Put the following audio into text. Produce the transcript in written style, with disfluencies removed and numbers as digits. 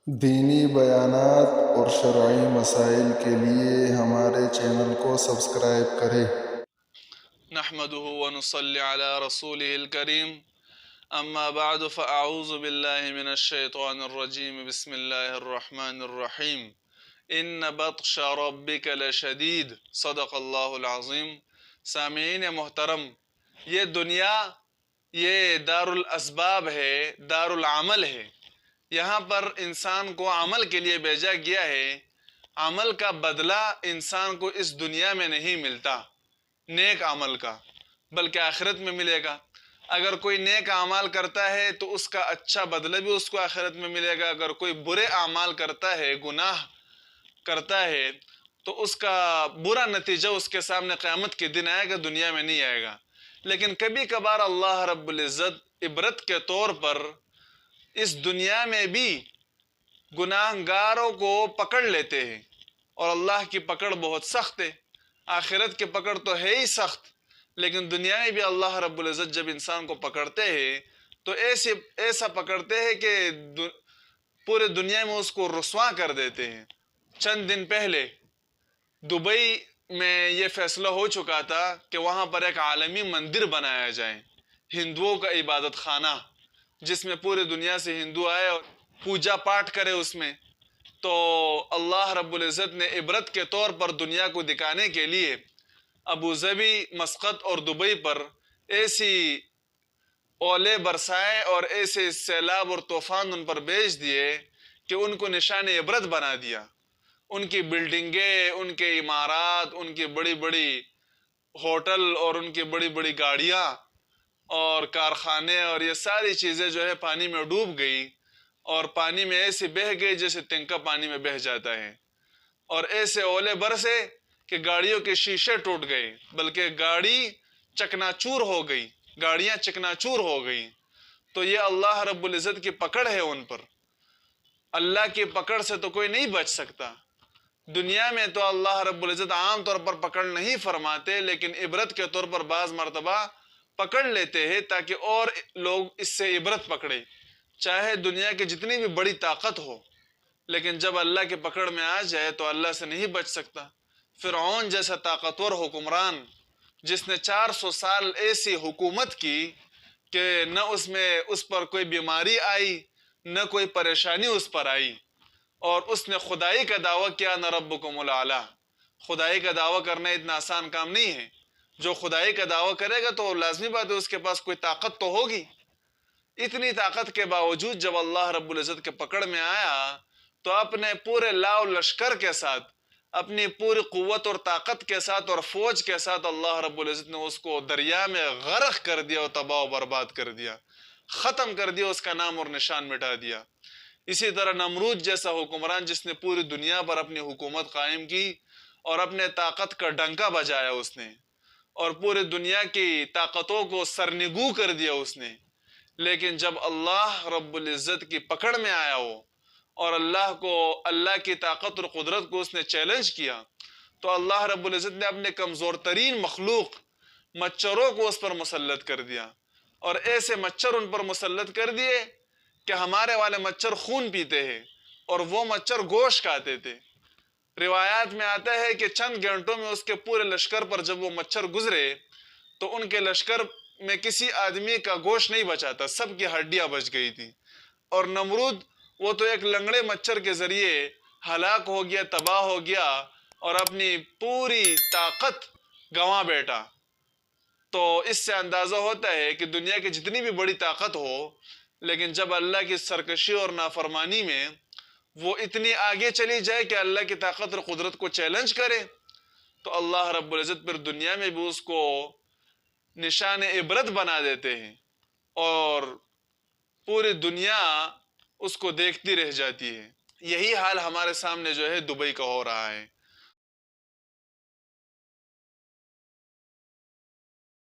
دینی بیانات اور شرعی مسائل کے لیے ہمارے چینل کو سبسکرائب کریں۔ نحمده ونصلي على رسوله الكريم أما بعد فأعوذ بالله من الشيطان الرجيم بسم الله الرحمن الرحيم إن بطش ربك لشديد صدق اللہ العظیم۔ سامعین محترم، یہ دنیا یہ دار الاسباب ہے، دار العمل ہے۔ یہاں پر انسان کو عمل کے لیے بھیجا گیا ہے۔ عمل کا بدلہ انسان کو اس دنیا میں نہیں ملتا، نیک عمل کا، بلکہ آخرت میں ملے گا۔ اگر کوئی نیک اعمال کرتا ہے تو اس کا اچھا بدلہ بھی اس کو آخرت میں ملے گا۔ اگر کوئی برے اعمال کرتا ہے، گناہ کرتا ہے، تو اس کا برا نتیجہ اس کے سامنے قیامت کے دن آئے گا، دنیا میں نہیں آئے گا۔ لیکن کبھی کبھار اللہ رب العزت عبرت کے طور پر اس دنیا میں بھی گناہگاروں کو پکڑ لیتے ہیں، اور اللہ کی پکڑ بہت سخت ہے۔ آخرت کی پکڑ تو ہے ہی سخت، لیکن دنیا میں بھی اللہ رب العزت جب انسان کو پکڑتے ہیں تو ایسا پکڑتے ہیں کہ پورے دنیا میں اس کو رسوا کر دیتے ہیں۔ چند دن پہلے دبئی میں یہ فیصلہ ہو چکا تھا کہ وہاں پر ایک عالمی مندر بنایا جائے، ہندوؤں کا عبادت خانہ، جس میں پورے دنیا سے ہندو آئے اور پوجا پاٹ کرے اس میں۔ تو اللہ رب العزت نے عبرت کے طور پر دنیا کو دکھانے کے لیے ابوظبی، مسقط اور دبئی پر ایسی اولے برسائے اور ایسے سیلاب اور طوفان ان پر بھیج دیے کہ ان کو نشان عبرت بنا دیا۔ ان کی بلڈنگیں، ان کے عمارات، ان کی بڑی بڑی ہوٹل اور ان کی بڑی بڑی گاڑیاں اور کارخانے اور یہ ساری چیزیں جو ہے پانی میں ڈوب گئی، اور پانی میں ایسے بہہ گئی جیسے تنکا پانی میں بہہ جاتا ہے، اور ایسے اولے برسے کہ گاڑیوں کے شیشے ٹوٹ گئے، بلکہ گاڑی چکناچور ہو گئی، گاڑیاں چکناچور ہو گئی۔ تو یہ اللہ رب العزت کی پکڑ ہے ان پر۔ اللہ کی پکڑ سے تو کوئی نہیں بچ سکتا۔ دنیا میں تو اللہ رب العزت عام طور پر پکڑ نہیں فرماتے، لیکن عبرت کے طور پر بعض مرتبہ پکڑ لیتے ہیں تاکہ اور لوگ اس سے عبرت پکڑے، چاہے دنیا کی جتنی بھی بڑی طاقت ہو، لیکن جب اللہ کی پکڑ میں آ جائے تو اللہ سے نہیں بچ سکتا۔ فرعون جیسا طاقتور حکمران جس نے 400 سال ایسی حکومت کی کہ نہ اس پر کوئی بیماری آئی، نہ کوئی پریشانی اس پر آئی، اور اس نے خدائی کا دعویٰ کیا، نہ ربکم الاعلیٰ۔ خدائی کا دعویٰ کرنا اتنا آسان کام نہیں ہے۔ جو خدائی کا دعویٰ کرے گا تو لازمی بات ہے اس کے پاس کوئی طاقت تو ہوگی۔ اتنی طاقت کے باوجود جب اللہ رب العزت کے پکڑ میں آیا تو اپنے پورے لاؤ لشکر کے ساتھ، اپنی پوری قوت اور طاقت کے ساتھ اور فوج کے ساتھ اللہ رب العزت نے اس کو دریا میں غرق کر دیا اور تباہ و برباد کر دیا، ختم کر دیا، اس کا نام اور نشان مٹا دیا۔ اسی طرح نمرود جیسا حکمران جس نے پوری دنیا پر اپنی حکومت قائم کی اور اپنے طاقت کا ڈنکا بجایا اس نے، اور پوری دنیا کی طاقتوں کو سرنگو کر دیا اس نے، لیکن جب اللہ رب العزت کی پکڑ میں آیا وہ اور اللہ کی طاقت اور قدرت کو اس نے چیلنج کیا، تو اللہ رب العزت نے اپنے کمزور ترین مخلوق مچھروں کو اس پر مسلط کر دیا، اور ایسے مچھر ان پر مسلط کر دیے کہ ہمارے والے مچھر خون پیتے ہیں اور وہ مچھر گوشت کھاتے تھے۔ روایات میں آتا ہے کہ چند گھنٹوں میں اس کے پورے لشکر پر جب وہ مچھر گزرے تو ان کے لشکر میں کسی آدمی کا گوشت نہیں بچا تھا، سب کی ہڈیاں بچ گئی تھی، اور نمرود وہ تو ایک لنگڑے مچھر کے ذریعے ہلاک ہو گیا، تباہ ہو گیا، اور اپنی پوری طاقت گنوا بیٹھا۔ تو اس سے اندازہ ہوتا ہے کہ دنیا کی جتنی بھی بڑی طاقت ہو، لیکن جب اللہ کی سرکشی اور نافرمانی میں وہ اتنی آگے چلی جائے کہ اللہ کی طاقت اور قدرت کو چیلنج کرے، تو اللہ رب العزت پھر دنیا میں بھی اس کو نشان عبرت بنا دیتے ہیں، اور پوری دنیا اس کو دیکھتی رہ جاتی ہے۔ یہی حال ہمارے سامنے جو ہے دبئی کا ہو رہا ہے۔